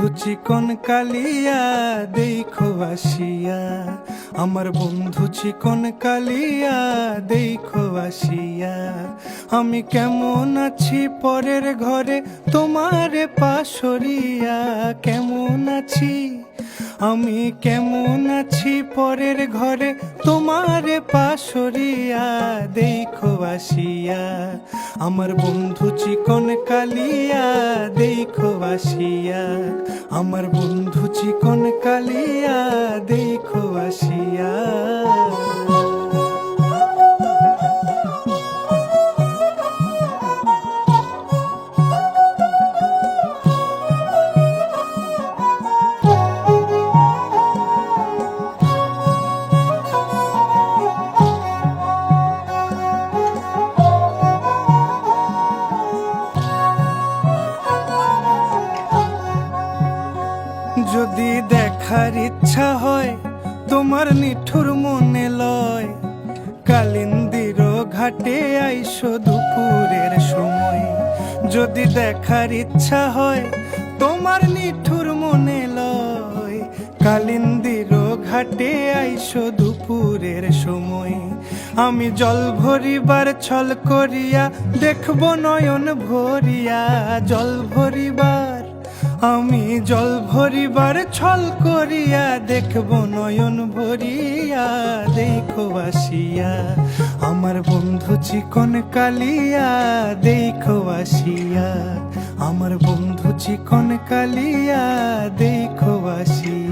বন্ধু চিকন কালিয়া দেখো আসিয়া, আমার বন্ধু চিকন কালিয়া দেখো আসিয়া। আমি কেমন আছি পরের ঘরে তোমারে পাশরিয়া, কেমন আছি আমি কেমন আছি পরের ঘরে তোমারে পাশরিয়া দেখো আসিয়া। আমার বন্ধু চিকন কালিয়া দেখো আসিয়া, আমার বন্ধু চিকন কালিয়া দেখো আসিয়া। যদি দেখার ইচ্ছা হয় তোমার নিঠুর মনে লয়, কালিন্দির ঘাটে আইসো দুপুরের সময়। যদি দেখার ইচ্ছা হয় তোমার নিঠুর মনে লয়, কালিন্দির ঘাটে আইসো দুপুরের সময়। আমি জল ভরিবার ছল করিয়া দেখব নয়ন ভরিয়া, জল ভরিবার আমি জল ভরিবার ছল করিয়া দেখব নয়ন ভরিয়া দেখো আসিয়া। আমার বন্ধু চিকন কালিয়া দেখো আসিয়া, আমার বন্ধু চিকন কালিয়া দেখো আসিয়া।